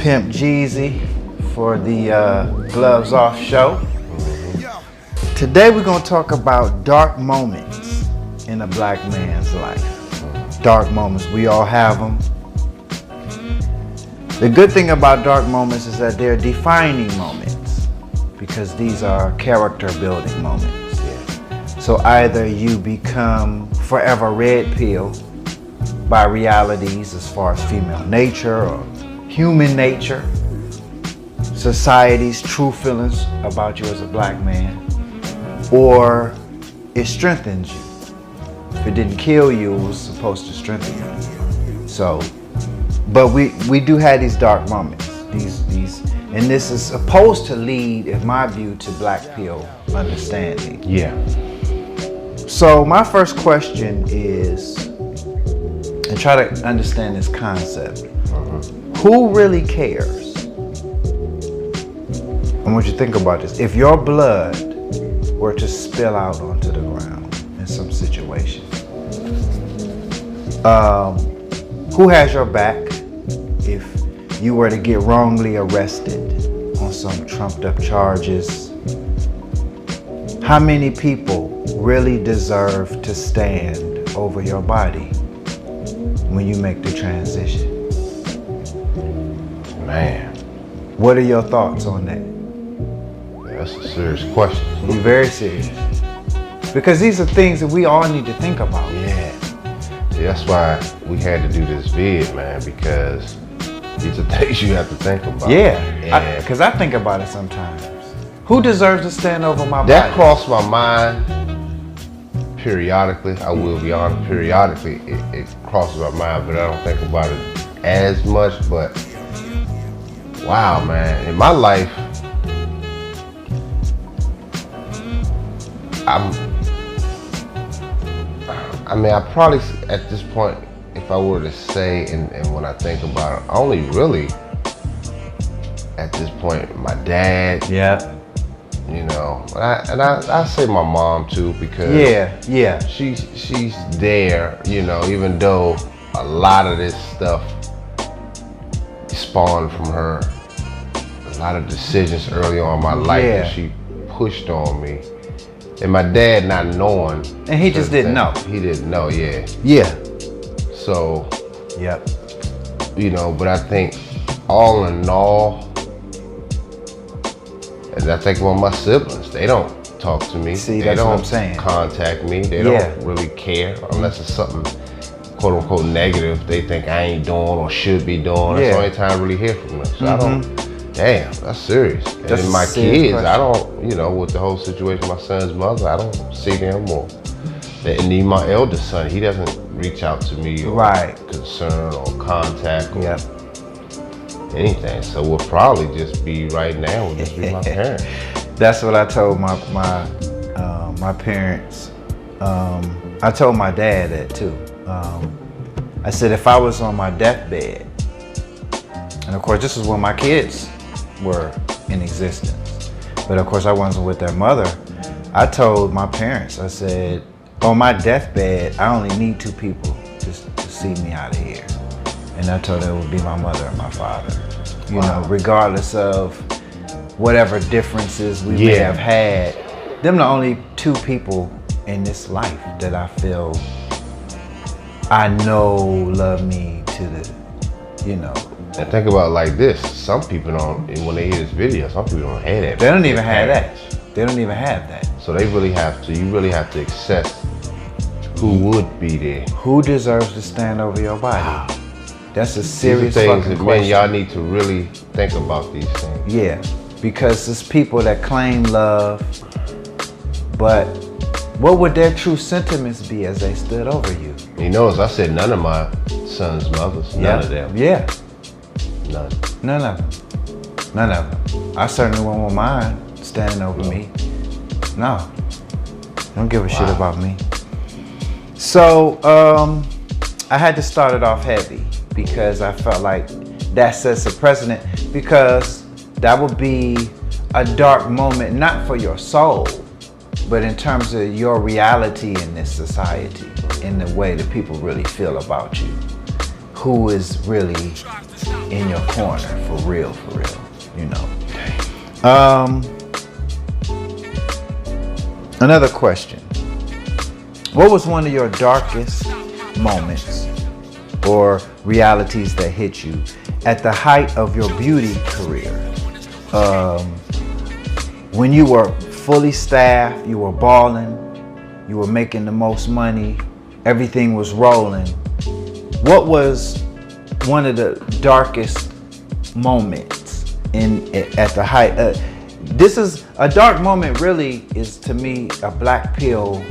Pimp Jeezy for the Gloves Off show. Today we're going to talk about dark moments in a black man's life. Dark moments, we all have them. The good thing about dark moments is that they're defining moments because these are character building moments. So either you become forever red pill by realities as far as female nature or human nature, society's true feelings about you as a black man, or it strengthens you. If it didn't kill you, it was supposed to strengthen you. So, but we do have these dark moments. These, and this is supposed to lead, in my view, to black pill understanding. Yeah. So my first question is, and try to understand this concept. Who really cares? I want you to think about this. If your blood were to spill out onto the ground in some situation, who has your back if you were to get wrongly arrested on some trumped up charges? How many people really deserve to stand over your body when you make the transition? Man. What are your thoughts on that? That's a serious question. You're very serious. Because these are things that we all need to think about. Yeah. See, that's why we had to do this vid, man, because these are things you have to think about. Yeah, because I think about it sometimes. Who deserves to stand over my body? That crossed my mind periodically. I will be honest, periodically it crosses my mind, but I don't think about it as much. But wow, man, in my life, I probably, at this point, if I were to say, and when I think about it, only really, at this point, my dad. Yeah. You know, I say my mom too, because she's there, you know, even though a lot of this stuff spawned from her, a lot of decisions early on in my life that she pushed on me. And my dad not knowing. And he just didn't know. He didn't know, yeah. So, you know, but I think all in all, and I think about my siblings, they don't talk to me. See, they that's don't what I'm saying. Contact me. They don't really care unless it's something quote unquote negative they think I ain't doing or should be doing. That's the only time I really hear from them. So I don't, damn, that's serious. That's and my kids, question. I don't, you know, with the whole situation, my son's mother, I don't see them or, and even my eldest son, he doesn't reach out to me or concern or contact or anything. So we'll probably just be right now, we'll just be my parents. That's what I told my parents. I told my dad that too. I said if I was on my deathbed, and of course this is when my kids were in existence, but of course I wasn't with their mother. I told my parents, I said, on my deathbed, I only need two people to see me out of here. And I told them it would be my mother and my father. You know, regardless of whatever differences we may have had, them the only two people in this life that I feel I know love me to the, you know. And think about it like this, some people don't, and when they hear this video, some people don't have that. They don't even have that. They don't even have that. So they really have to, you really have to accept who would be there. Who deserves to stand over your body? Wow. That's a serious things fucking that, question. Man, y'all need to really think about these things. Yeah, because it's people that claim love, but what would their true sentiments be as they stood over you? You know, as I said, none of my son's mothers, none of them. Yeah. None. None of them. None of them. I certainly won't want mine standing over me. No. Don't give a shit about me. So, I had to start it off heavy because I felt like that sets a precedent, because that would be a dark moment, not for your soul, but in terms of your reality in this society, in the way that people really feel about you. who is really in your corner for real, you know. Another question. What was one of your darkest moments or realities that hit you at the height of your beauty career? When you were fully staffed, you were balling, you were making the most money, everything was rolling. What was one of the darkest moments at the height? This is a dark moment. Really, is to me a black pill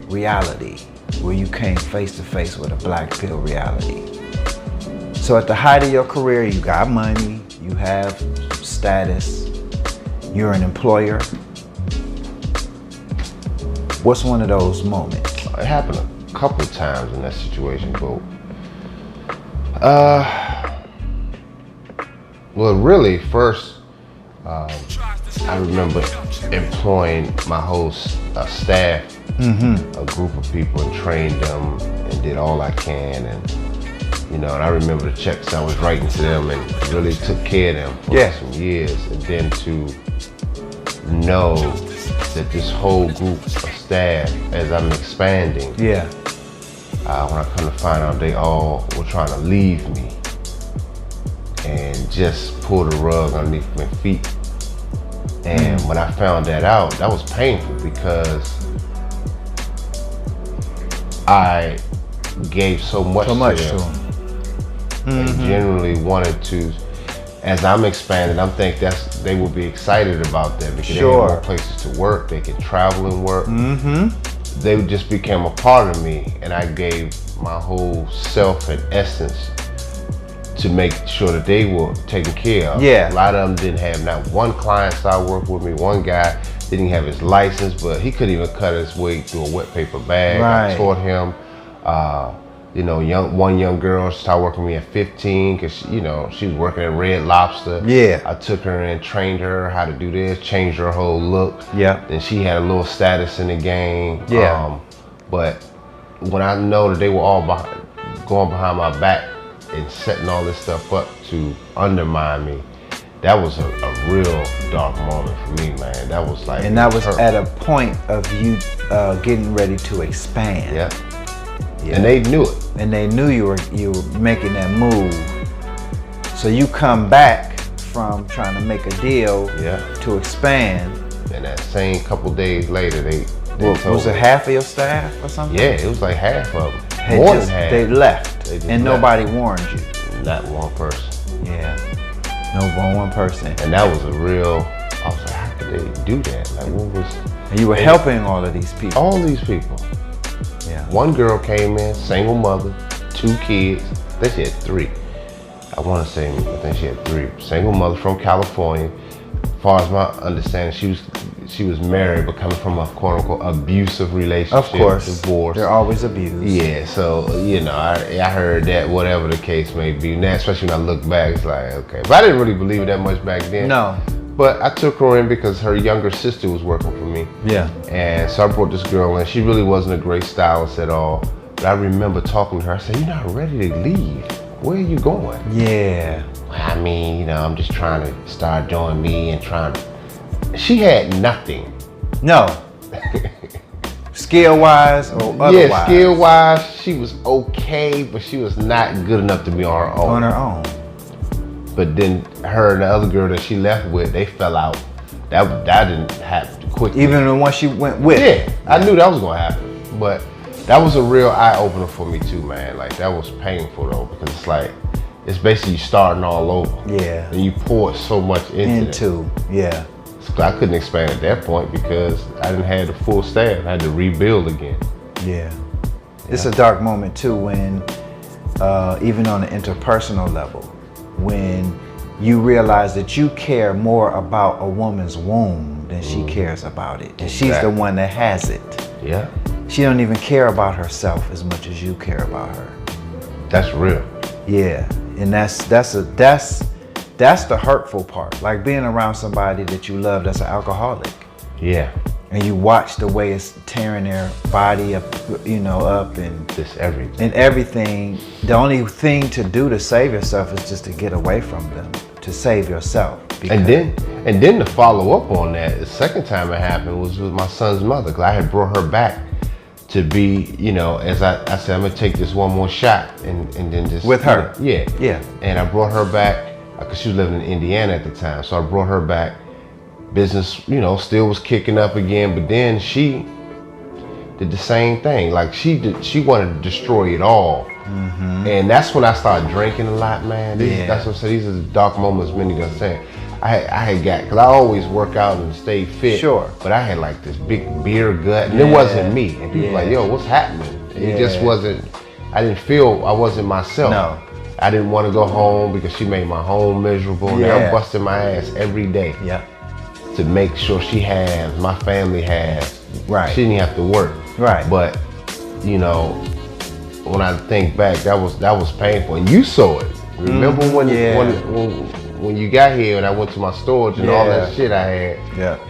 reality, where you came face to face with a black pill reality. So at the height of your career, you got money, you have status, you're an employer. What's one of those moments? It happened a couple of times in that situation, but well, really, first, I remember employing my whole staff, a group of people, and trained them and did all I can. And, you know, and I remember the checks I was writing to them and really took care of them for some years. And then to know that this whole group of staff, as I'm expanding, when I come to find out they all were trying to leave me and just pull the rug underneath my feet. And when I found that out, that was painful because I gave so much to them. They generally wanted to, as I'm expanding, I'm thinking they will be excited about that because they have more places to work, they can travel and work. They just became a part of me, and I gave my whole self and essence to make sure that they were taken care of. A lot of them didn't have not one client started working with me. One guy didn't have his license, but he couldn't even cut his way through a wet paper bag. I taught him. You know, one young girl started working with me at 15 because, you know, she was working at Red Lobster. I took her and trained her how to do this, changed her whole look. And she had a little status in the game. But when I know that they were all going behind my back and setting all this stuff up to undermine me, that was a real dark moment for me, man. That was like, and that was at a point of you getting ready to expand. And they knew it. And they knew you were making that move. So you come back from trying to make a deal to expand. And that same couple days later, they was it half of your staff or something? Yeah, it was like half of them. More than half. They left, and nobody warned you. Not one person. No one person. And that was a real. I was like, how could they do that? Like, what was? And you were helping all of these people. All these people. One girl came in, single mother, 2 kids. I think she had 3. I think she had 3. Single mother from California. As far as my understanding, she was married, but coming from a quote unquote abusive relationship. Of course, divorce. They're always abused. So you know, I heard that, whatever the case may be. Now, especially when I look back, it's like, okay, but I didn't really believe it that much back then. No. But I took her in because her younger sister was working for me. And so I brought this girl in. She really wasn't a great stylist at all. But I remember talking to her. I said, "You're not ready to leave. Where are you going?" I mean, you know, I'm just trying to start doing me and trying to. She had nothing. No. Skill-wise or otherwise? Skill-wise, she was okay, but she was not good enough to be on her own. On her own. But then her and the other girl that she left with, they fell out. That didn't happen quickly. Even the one she went with? I knew that was gonna happen. But that was a real eye-opener for me too, man. Like, that was painful though, because it's like, it's basically starting all over. And you poured so much into it. So I couldn't expand at that point because I didn't have the full staff. I had to rebuild again. It's a dark moment too when, even on an interpersonal level, when you realize that you care more about a woman's womb than she cares about it. And she's the one that has it. She don't even care about herself as much as you care about her. That's real. And that's the hurtful part. Like being around somebody that you love that's an alcoholic. and you watch the way it's tearing their body up, up and just everything. And everything. The only thing to do to save yourself is just to get away from them, to save yourself. And then to follow up on that, the second time it happened was with my son's mother, because I had brought her back to be, as I said, I'm gonna take this one more shot and then just with her. Yeah. And I brought her back because she was living in Indiana at the time, so I brought her back. Business, still was kicking up again, but then she did the same thing. Like she wanted to destroy it all. Mm-hmm. And that's when I started drinking a lot, man. That's what I said. These are the dark moments many gonna say. I had got, because I always work out and stay fit. Sure. But I had like this big beer gut, and it wasn't me. And people were like, yo, what's happening? And it just wasn't, I didn't feel, I wasn't myself. No. I didn't want to go home because she made my home miserable. And I'm busting my ass every day. Yeah. To make sure she has, my family has. Right. She didn't have to work. Right. But, when I think back, that was painful. And you saw it. Remember when you got here and I went to my storage and all that shit I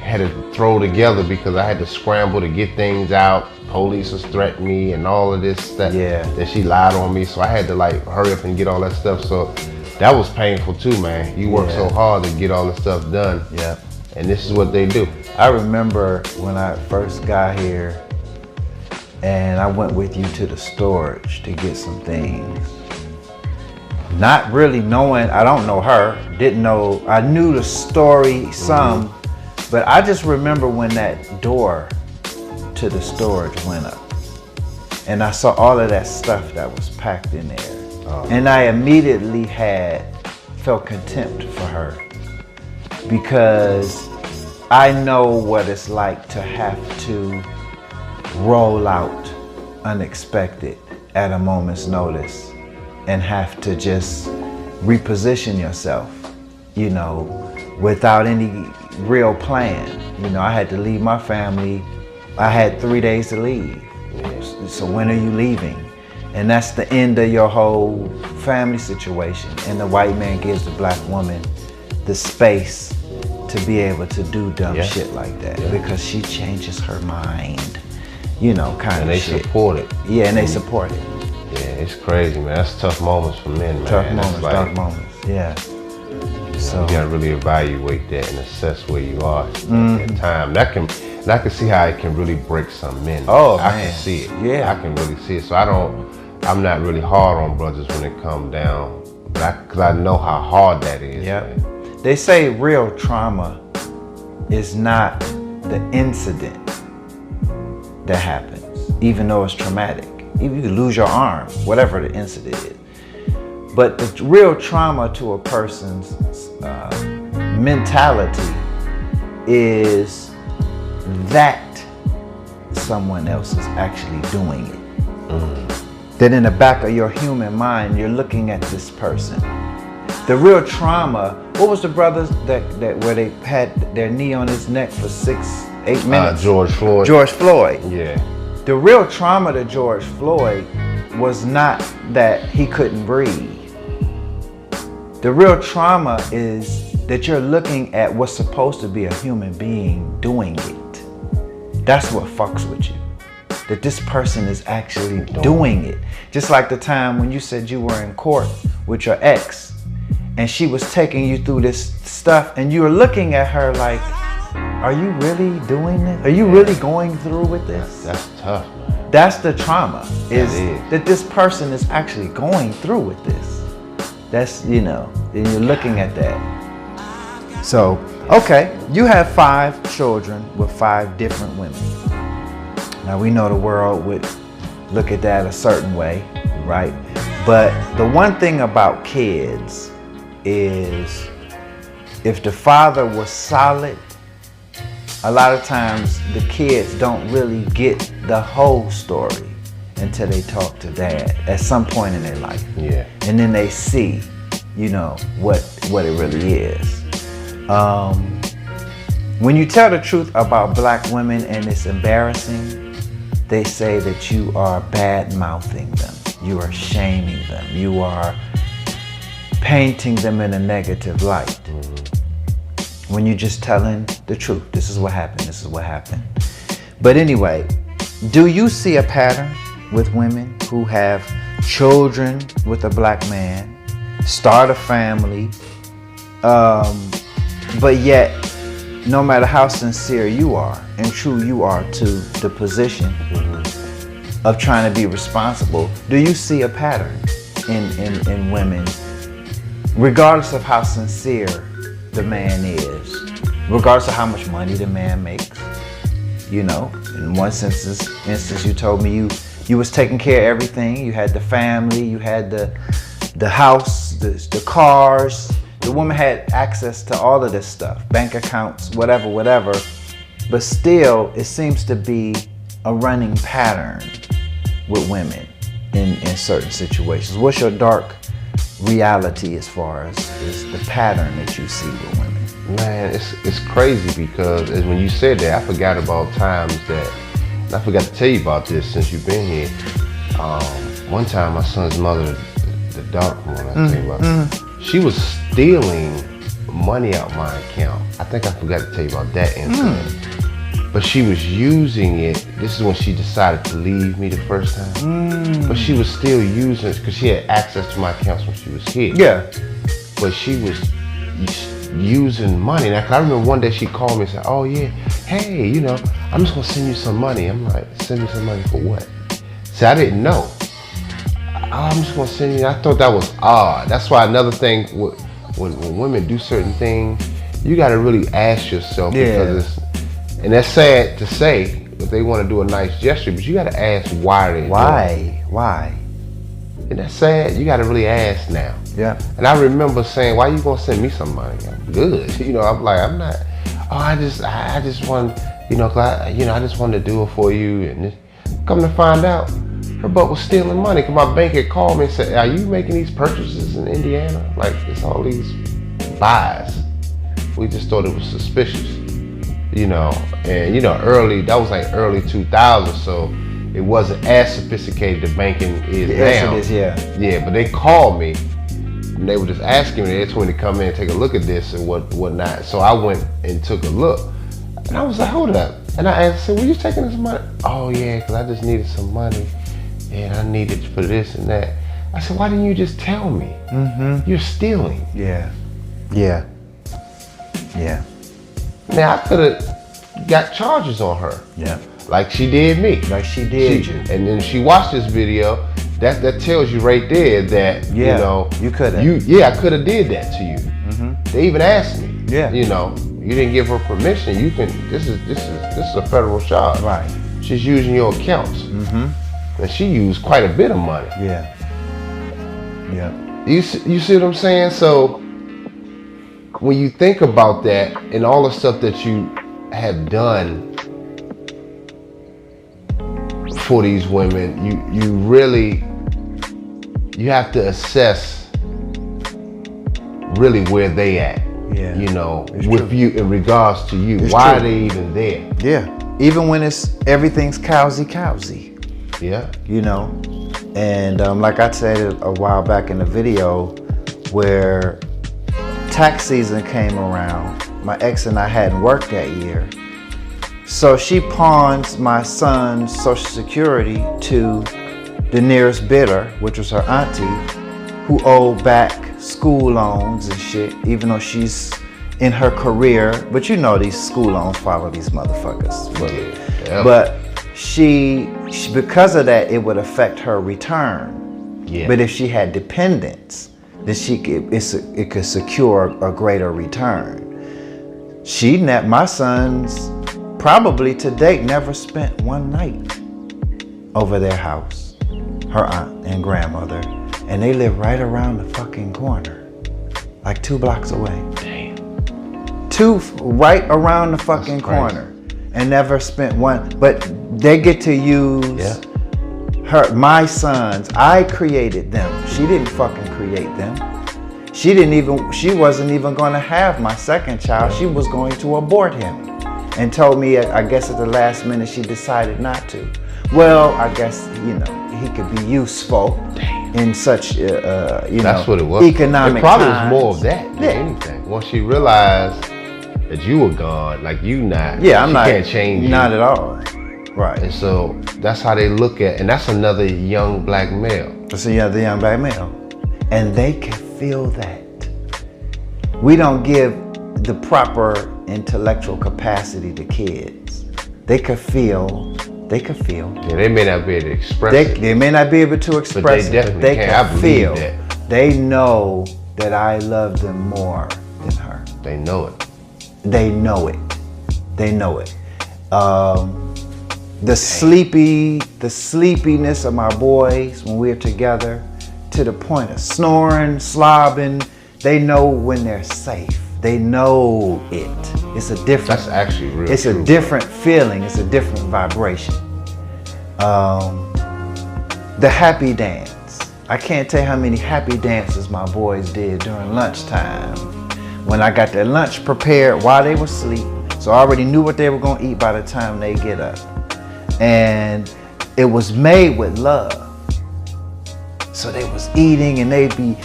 had to throw together because I had to scramble to get things out. Police was threatening me and all of this stuff. That she lied on me. So I had to hurry up and get all that stuff. So that was painful too, man. You work so hard to get all the stuff done. Yeah. And this is what they do. I remember when I first got here and I went with you to the storage to get some things. Not really knowing, I don't know her, didn't know, I knew the story some, but I just remember when that door to the storage went up and I saw all of that stuff that was packed in there. And I immediately felt contempt for her because I know what it's like to have to roll out unexpected at a moment's notice and have to just reposition yourself, without any real plan. I had to leave my family. I had 3 days to leave. So when are you leaving? And that's the end of your whole family situation. And the white man gives the black woman the space to be able to do dumb shit like that because she changes her mind, kind of shit. And they support it. Yeah, and they support it. Yeah, it's crazy, man. That's tough moments for men, man. Tough moments, dark moments, yeah. So you gotta really evaluate that and assess where you are at that time. And I can see how it can really break some men. I can see it. Yeah. I can really see it. So I'm not really hard on brothers when it comes down, because I know how hard that is. Yeah. Man. They say real trauma is not the incident that happens, even though it's traumatic. Even you could lose your arm, whatever the incident is. But the real trauma to a person's mentality is that someone else is actually doing it. That in the back of your human mind, you're looking at this person. The real trauma, what was the brothers that where they had their knee on his neck for 6-8 minutes? George Floyd. George Floyd. Yeah. The real trauma to George Floyd was not that he couldn't breathe. The real trauma is that you're looking at what's supposed to be a human being doing it. That's what fucks with you. That this person is actually doing it. Just like the time when you said you were in court with your ex and she was taking you through this stuff and you were looking at her like, are you really doing this? Are you really going through with this? That's tough, man. That's the trauma, is that this person is actually going through with this. That's, and you're looking at that. So, okay, you have 5 children with 5 different women. Now we know the world would look at that a certain way, right? But the one thing about kids is if the father was solid, a lot of times the kids don't really get the whole story until they talk to dad at some point in their life. Yeah. And then they see, what it really is. When you tell the truth about black women and it's embarrassing, they say that you are bad-mouthing them. You are shaming them. You are painting them in a negative light. when you're just telling the truth. This is what happened. This is what happened. But anyway, do you see a pattern with women who have children with a black man, start a family, but yet, no matter how sincere you are and true you are to the position of trying to be responsible, do you see a pattern in women, regardless of how sincere the man is, regardless of how much money the man makes? You know, in one instance, you told me you was taking care of everything. You had the family, you had the house, the cars. The woman had access to all of this stuff, bank accounts, whatever. But still, it seems to be a running pattern with women in certain situations. What's your dark reality as far as is the pattern that you see with women? Man, it's crazy because when you said that, I forgot about times that, and I forgot to tell you about this since you've been here. One time my son's mother, the dark one I tell you about, she was stealing money out my account. I think I forgot to tell you about that incident. But she was using it. This is when she decided to leave me the first time. But she was still using it because she had access to my accounts when she was here. Yeah. But she was using money. Now, 'cause I remember one day she called me and said, "Oh yeah, hey, you know, I'm just gonna send you some money." I'm like, "Send me some money for what?" See, I didn't know. "Oh, I'm just gonna send you." I thought that was odd. That's why another thing, when women do certain things, you got to really ask yourself, because and that's sad to say, if they want to do a nice gesture, but you got to ask why they do it. Why? And that's sad. You got to really ask now. Yeah. And I remember saying, "Why you gonna send me some money? I'm good." You know, I'm like, I'm not. Oh, I just want, you know, 'cause I just wanted to do it for you. And this, come to find out, her butt was stealing money. 'Cause my bank had called me and said, "Are you making these purchases in Indiana? Like, it's all these buys." We just thought it was suspicious, you know. And you know, that was like early 2000s, so it wasn't as sophisticated as banking is now. Yes, it is, Yeah, but they called me and they were just asking me. They told me to come in and take a look at this and whatnot. So I went and took a look, and I was like, "Hold up!" And I asked, "Were you taking this money?" "Oh yeah, because I just needed some money, and I needed for this and that." I said, "Why didn't you just tell me? You're stealing." Yeah. Now I could have got charges on her. Yeah. Like she did me. Like she did you. And then she watched this video. That tells you right there that you know you could have. I could have did that to you. They even asked me. Yeah. You know, you didn't give her permission. You can. This is a federal charge. Right. She's using your accounts. And she used quite a bit of money. Yeah. You see what I'm saying? So when you think about that and all the stuff that you have done for these women, you really have to assess really where they at. Yeah. You know, It's with true. you in regards to you. It's Why true. are they even there? Yeah. Even when everything's cowsy. Yeah. You know, and like I said a while back in the video, where tax season came around, my ex and I hadn't worked that year, so she pawns my son's Social Security to the nearest bidder, which was her auntie, who owed back school loans and shit, even though she's in her career. But you know, these school loans follow these motherfuckers. Yeah. But she because of that, it would affect her return. Yeah. But if she had dependents, then it could secure a greater return. My son's probably to date never spent one night over their house, her aunt and grandmother, and they live right around the fucking corner, like 2 blocks away. Damn. Right around the fucking corner, and never spent one. But they get to use my sons. I created them. She didn't fucking create them. She wasn't even going to have my second child. She was going to abort him, and told me, I guess at the last minute she decided not to. Well, I guess, you know, he could be useful in such, That's what it was. economic It probably times. was more of that than anything. Once she realized that you were gone, like you not. Yeah, I'm she not. Can't change you. Not at all. Right. And so that's how they look at, and that's another young black male. That's the young black male, and they can feel that. We don't give the proper intellectual capacity to kids. They could feel. Yeah, they may not be able to express it. They may not be able to express but they it, definitely but they can. can I believe feel. that. They know that I love them more than her. They know it. They know it. They know it. The sleepiness of my boys when we're together, to the point of snoring, slobbing. They know when they're safe. They know it. It's a different. That's actually real. It's true, a different feeling. It's a different vibration. The happy dance. I can't tell you how many happy dances my boys did during lunchtime. When I got their lunch prepared while they were asleep, so I already knew what they were gonna eat by the time they get up. And it was made with love. So they was eating and they'd be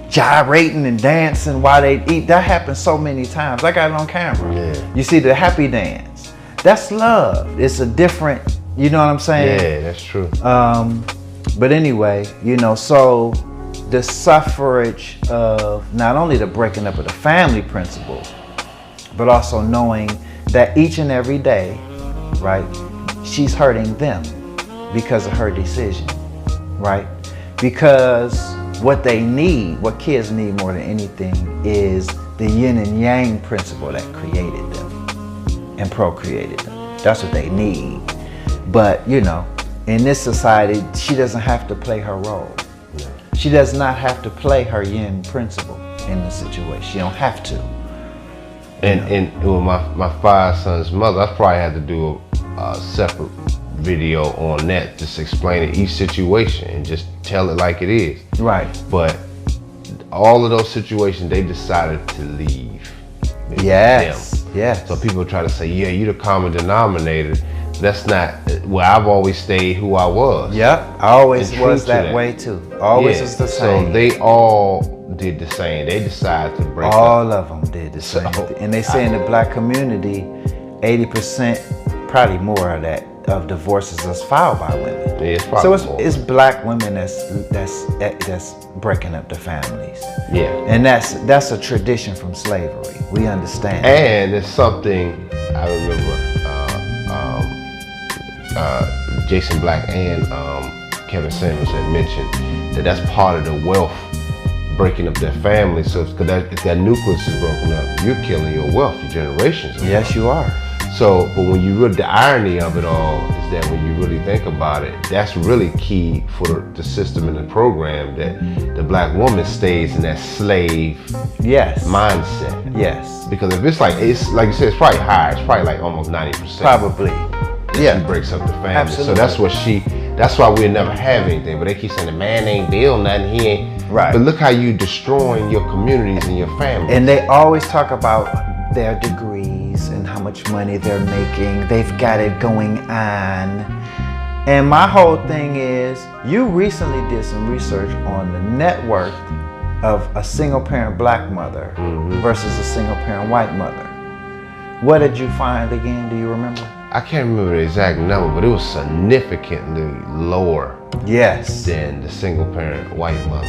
gyrating and dancing while they eat. That happened so many times. I got it on camera. Yeah. You see the happy dance. That's love. It's a different, you know what I'm saying? Yeah, that's true. But anyway, so the suffrage of not only the breaking up of the family principle, but also knowing that each and every day, right, she's hurting them because of her decision, right? Because what they need, what kids need more than anything, is the yin and yang principle that created them and procreated them. That's what they need. But, in this society, she doesn't have to play her role. She does not have to play her yin principle in the situation. She don't have to. And with my 5 sons' mother, I probably had to do a separate video on that, just explaining each situation and just tell it like it is. Right. But all of those situations, they decided to leave. Yes. Yes. So people try to say, yeah, you're the common denominator. That's not, I've always stayed who I was. Yep, I always was that way too. Always was the same. So they all did the same. They decided to break all up. of them did the same. And they say in the black community, 80%, probably more of that, of divorces is filed by women. Yeah, it's so more. it's black women that's breaking up the families. Yeah. And that's a tradition from slavery. We understand. And it's something I remember Jason Black and Kevin Samuels had mentioned, that's part of the wealth, breaking up their family. So if that nucleus is broken up, you're killing your wealth, your generations. Yes, you are. So, but when you really, the irony of it all is that when you really think about it, that's really key for the system and the program, that the black woman stays in that slave mindset. Yes. Because if it's like you said, it's probably higher. It's probably like almost 90%. Probably. She breaks up the family. Absolutely. So that's why we'll never have anything. But they keep saying the man ain't build nothing, he ain't. Right. But look how you destroying your communities and your family. And they always talk about their degrees and how much money they're making. They've got it going on. And my whole thing is, you recently did some research on the net worth of a single parent black mother versus a single parent white mother. What did you find again? Do you remember? I can't remember the exact number, but it was significantly lower than the single parent white mother.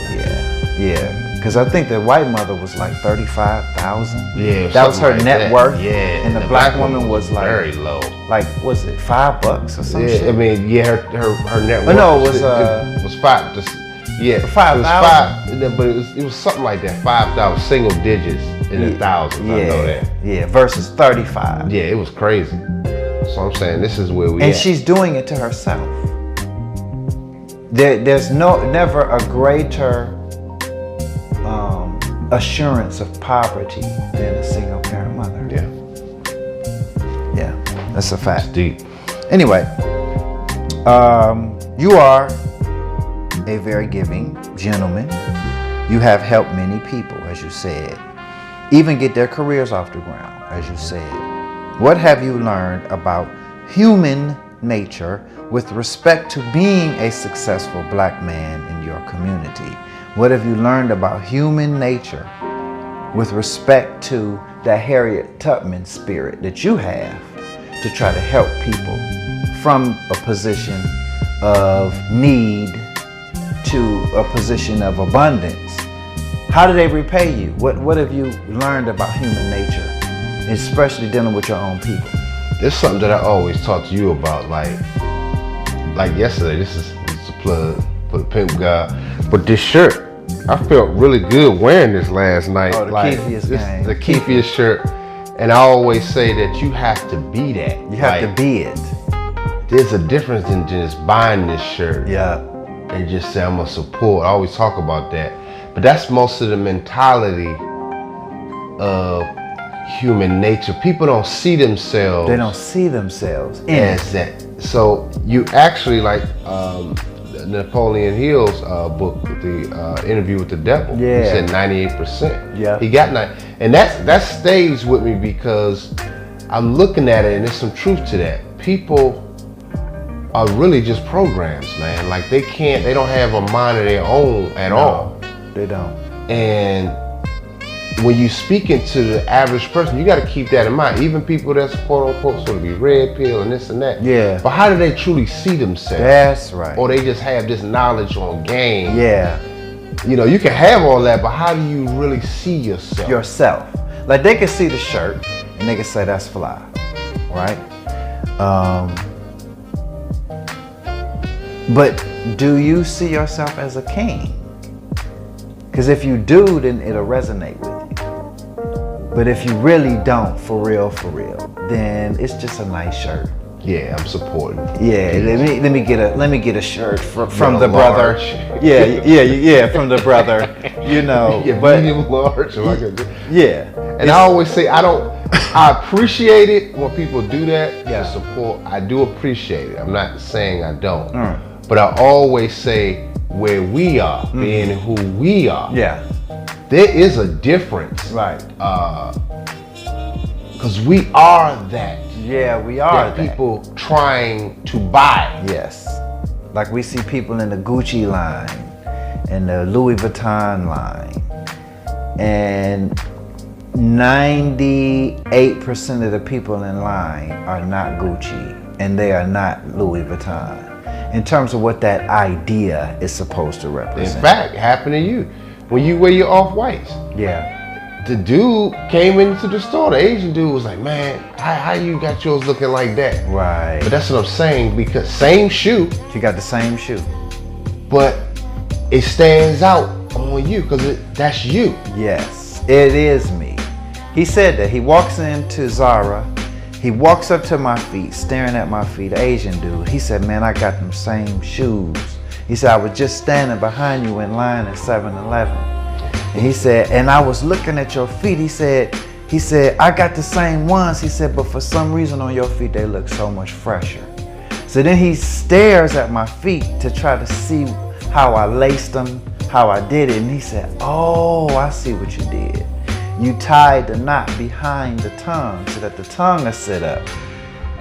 Yeah. Because I think the white mother was like 35,000. Yeah, that was her like net worth. Yeah, and the black woman was like very low. Like, was it $5 or some shit? I mean, her net worth. No, it was $5. Yeah, $5,000. But it was something like that. 5,000, single digits in the thousands. I know that. Yeah, versus 35. Yeah, it was crazy. So I'm saying this is where we. And she's doing it to herself. There's never a greater assurance of poverty than a single parent mother. Yeah, that's a fact. It's deep. Anyway, you are a very giving gentleman. You have helped many people, as you said, even get their careers off the ground, as you said. What have you learned about human nature with respect to being a successful black man in your community? What have you learned about human nature with respect to that Harriet Tubman spirit that you have to try to help people from a position of need to a position of abundance. How do they repay you? What have you learned about human nature, especially dealing with your own people? There's something that I always talk to you about, like yesterday. This is a plug for the pimp guy, but this shirt, I felt really good wearing this last night. Oh, the Keefiest gang. The Keefiest shirt, and I always say that you have to be that. You have to be it. There's a difference in just buying this shirt. Yeah. And just say I'm gonna support. I always talk about that, but that's most of the mentality of human nature. People don't see themselves. They don't see themselves as that. So you actually, like Napoleon Hill's book, the Interview with the Devil. Yeah. He said 98%. Yeah. He got 9, and that stays with me because I'm looking at it, and there's some truth to that. People are really just programs, man. Like they don't have a mind of their own at all. They don't. And when you speaking to the average person, you got to keep that in mind. Even people that's quote unquote sort of be red pill and this and that. Yeah. But how do they truly see themselves? That's right. Or they just have this knowledge on game. Yeah. You know, you can have all that, but how do you really see yourself? Yourself. Like they can see the shirt and they can say that's fly, right? But do you see yourself as a king? Because if you do, then it'll resonate with you. But if you really don't, for real, then it's just a nice shirt. Yeah, I'm supporting. Yeah, let me get a shirt from the brother. Large. Yeah, from the brother. You know, Yeah, but medium large. yeah. And I always say I appreciate it when people do that. Yeah. To support. I do appreciate it. I'm not saying I don't. But I always say where we are, being who we are. Yeah. There is a difference. Right. Because we are that. Yeah, we are that. People trying to buy. Yes. Like we see people in the Gucci line and the Louis Vuitton line. And 98% of the people in line are not Gucci and they are not Louis Vuitton in terms of what that idea is supposed to represent. In fact, it happened to you when you wear your off-whites. Yeah. The dude came into the store, the Asian dude was like, man, how you got yours looking like that? Right. But that's what I'm saying, because same shoe. You got the same shoe. But it stands out on you because that's you. Yes, it is me. He said that. He walks into Zara. He walks up to my feet, staring at my feet, Asian dude. He said, man, I got them same shoes. He said, I was just standing behind you in line at 7-Eleven. And he said, and I was looking at your feet. He said, I got the same ones. He said, but for some reason on your feet, they look so much fresher. So then he stares at my feet to try to see how I laced them, how I did it. And he said, oh, I see what you did. You tied the knot behind the tongue so that the tongue will sit up.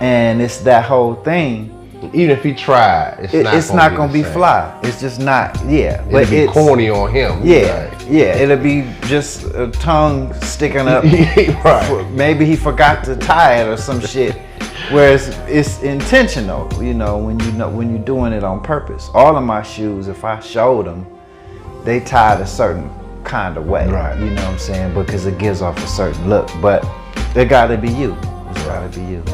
And it's that whole thing. Even if he tried, it's not gonna be fly. It's just not, yeah. But it's corny on him. Yeah, right. Yeah. It'll be just a tongue sticking up. Right. Maybe he forgot to tie it or some shit. Whereas it's intentional, when you're doing it on purpose. All of my shoes, if I showed them, they tied a certain kind of way. Right. You know what I'm saying? Because it gives off a certain look. But it gotta be you. It's gotta be you.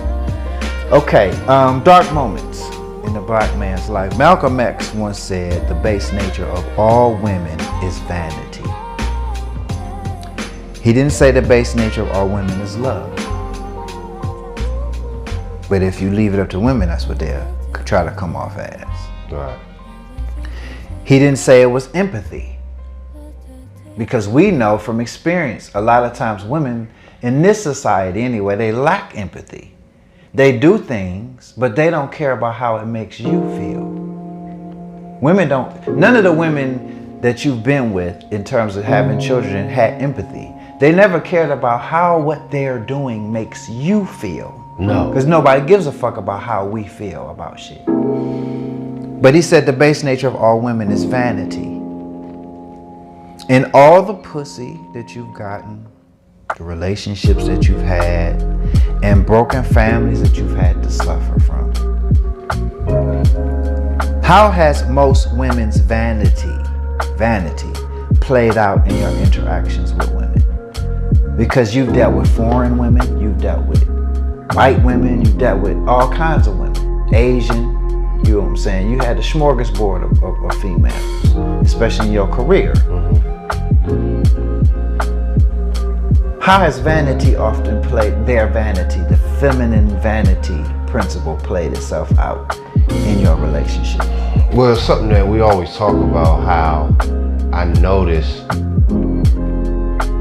Okay, dark moments in the black man's life. Malcolm X once said, the base nature of all women is vanity. He didn't say the base nature of all women is love. But if you leave it up to women, that's what they'll try to come off as. Right. He didn't say it was empathy. Because we know from experience, a lot of times women in this society anyway, they lack empathy. They do things, but they don't care about how it makes you feel. Women don't, none of the women that you've been with in terms of having children had empathy. They never cared about how what they're doing makes you feel. No. Because nobody gives a fuck about how we feel about shit. But he said the base nature of all women is vanity. And all the pussy that you've gotten, the relationships that you've had, and broken families that you've had to suffer from. How has most women's vanity played out in your interactions with women? Because you've dealt with foreign women, you've dealt with white women, you've dealt with all kinds of women, Asian, you know what I'm saying? You had a smorgasbord of females, especially in your career. How has vanity often played, their vanity, the feminine vanity principle played itself out in your relationship? Well, it's something that we always talk about, how I notice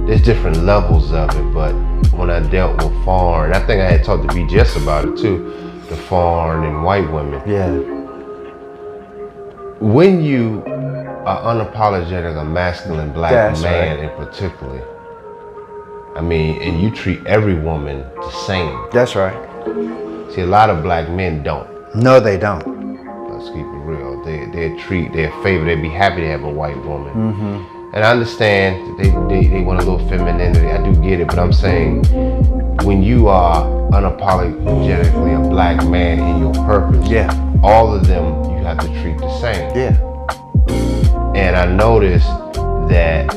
there's different levels of it, but when I dealt with foreign, I think I had talked to B Jess about it too, the foreign and white women. Yeah. When you are unapologetic, a masculine black man in particular, I mean, and you treat every woman the same. That's right. See, a lot of black men don't. No, they don't. Let's keep it real. They treat their favor. They'd be happy to have a white woman. And I understand they want a little femininity. I do get it, but I'm saying when you are unapologetically a black man in your purpose, all of them you have to treat the same. Yeah. And I noticed that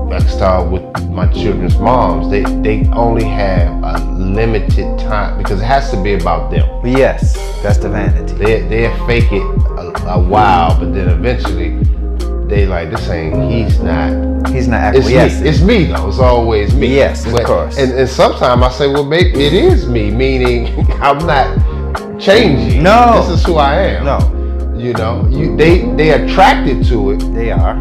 I start with my children's moms. They only have a limited time because it has to be about them. Yes, that's the vanity. They'll fake it a while, but then eventually they like, this ain't, he's not acquiescing. It's me though, it's always me. Yes, of course. And sometimes I say, well, maybe it is me, meaning I'm not changing. No. This is who I am. No. You know, they attracted to it. They are.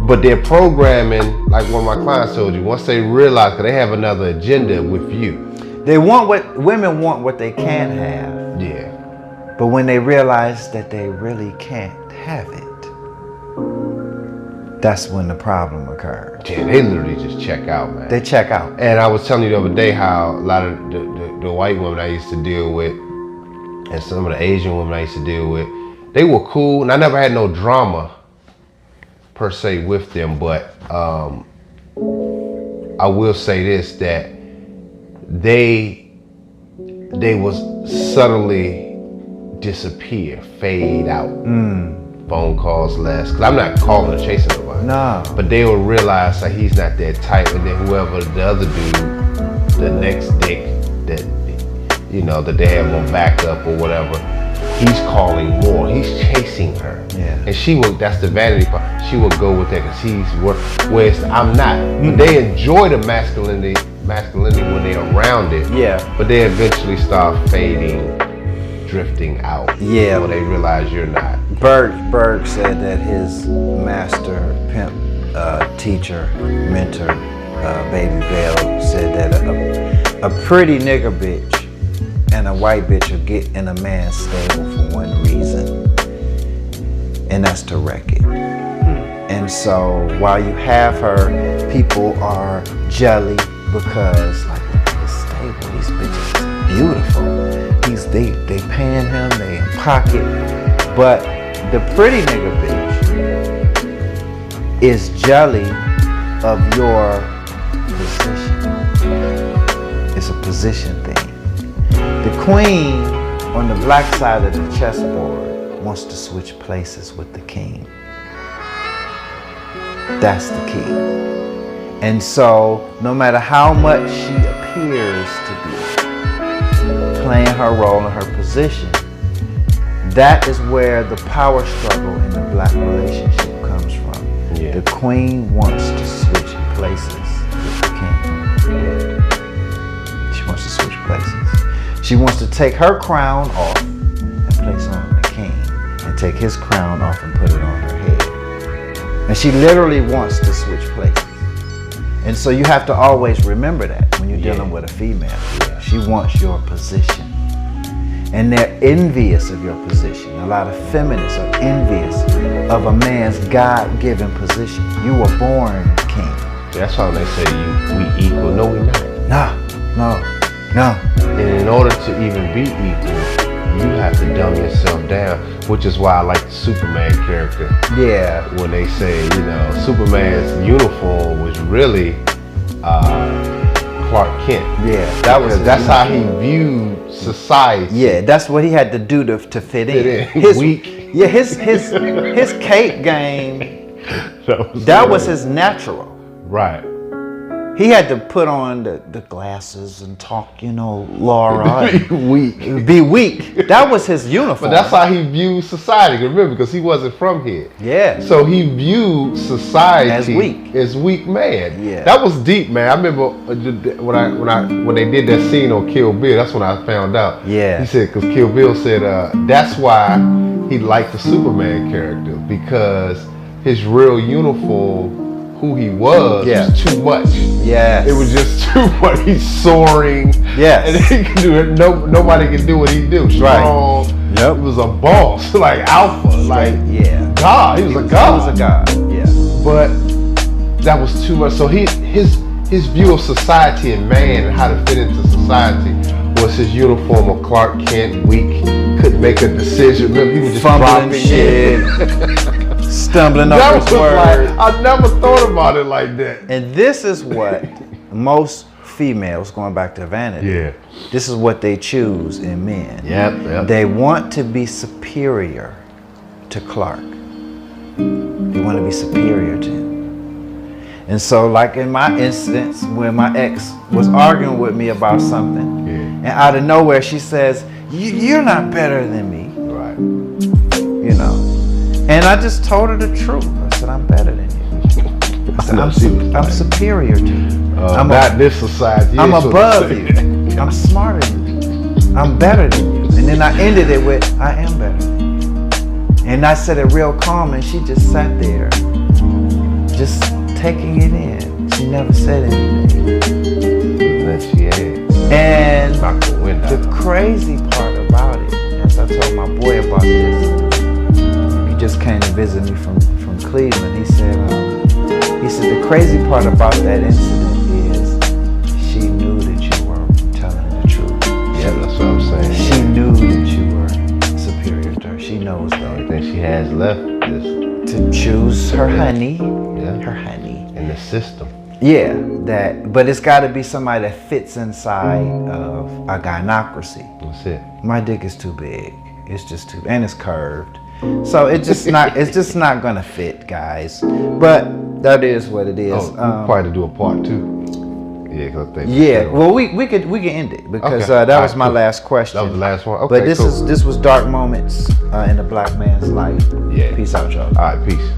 But they're programming, like one of my clients told you, once they realize, because they have another agenda with you. Women want what they can have. Yeah. But when they realize that they really can't have it, that's when the problem occurs. Yeah, they literally just check out, man. They check out. And I was telling you the other day how a lot of the white women I used to deal with, and some of the Asian women I used to deal with, they were cool, and I never had no drama per se with them, but I will say this, that they was subtly disappear, fade out. Phone calls less, because I'm not calling or chasing nobody. No. But they will realize that he's not that tight, and then whoever the other dude, the next dick that, you know, that they have on backup or whatever, he's calling more. He's chasing her. Yeah. And she will, that's the vanity part. She will go with that because he's whereas I'm not. But they enjoy the masculinity when they're around it. Yeah. But they eventually start fading, drifting out. Yeah. When they realize you're not. Berg said that his master, pimp, teacher, mentor, Baby Bell, said that a pretty nigger bitch and a white bitch will get in a man's stable for one reason, and that's to wreck it. And so while you have her, people are jelly because, like, look at his stable, these bitches beautiful. They paying him, they in pocket. But the pretty nigga bitch is jelly of your position. It's a position thing. The queen on the black side of the chessboard wants to switch places with the king. That's the key. And so, no matter how much she appears to be playing her role in her position, that is where the power struggle in the black relationship comes from. Yeah. The queen wants to switch places with the king. She wants to switch places. She wants to take her crown off and place on the king, and take his crown off and put it on her head. And she literally wants to switch places. And so you have to always remember that when you're dealing with a female. Yeah. She wants your position. And they're envious of your position. A lot of feminists are envious of a man's God-given position. You were born king. That's why they say we equal. No, we're not. No. And in order to even be equal, you have to dumb yourself down, which is why I like the Superman character. Yeah. When they say, you know, Superman's uniform was really Clark Kent. Yeah. That's how he viewed society. Yeah, that's what he had to do to fit in. His weak. Yeah, his cape game. That was his natural. Right. He had to put on the glasses and talk, you know, Laura. Be weak. That was his uniform. But that's how he viewed society. Remember, because he wasn't from here. Yeah. So he viewed society as weak man. Yeah. That was deep, man. I remember when they did that scene on Kill Bill. That's when I found out. Yeah. He said, because Kill Bill said that's why he liked the Superman character, because his real uniform, who he was too much. Yeah. It was just too much. He's soaring. Yeah. And he can do it. Nobody can do what he do. Strong. Right. Yep. He was a boss, like alpha, like God. He was a God. He was a God. Yeah. But that was too much. So his view of society and man and how to fit into society was his uniform of Clark Kent, weak, couldn't make a decision. Remember, he was just fumbling shit. Stumbling over his words. Like, I never thought about it like that. And this is what most females, going back to vanity, this is what they choose in men. Yep. They want to be superior to Clark. They want to be superior to him. And so, like in my instance, when my ex was arguing with me about something, and out of nowhere she says, "You're not better than me." Right. You know. And I just told her the truth. I said, I'm better than you. I said, I'm superior to you. I'm not this society. I'm above you. I'm smarter than you. I'm better than you. And then I ended it with, I am better than you. And I said it real calm, and she just sat there, just taking it in. She never said anything. And the crazy part about it, as I told my boy about this, just came to visit me from Cleveland. He said the crazy part about that incident is she knew that you were telling the truth. Yeah, that's what I'm saying. She knew that you were superior to her. She knows that. The only thing she has left is to choose her honey. Yeah. Her honey. In the system. Yeah, but it's got to be somebody that fits inside of a gynocracy. That's it. My dick is too big. It's just too, and it's curved. So it's just not gonna fit, guys. But that is what it is. We'll probably do a part 2. Yeah, cause I think. Yeah, well, we can end it because that was my last question. That was the last one. Okay, but this was dark moments in the black man's life. Yeah. Peace out, y'all. All right, peace.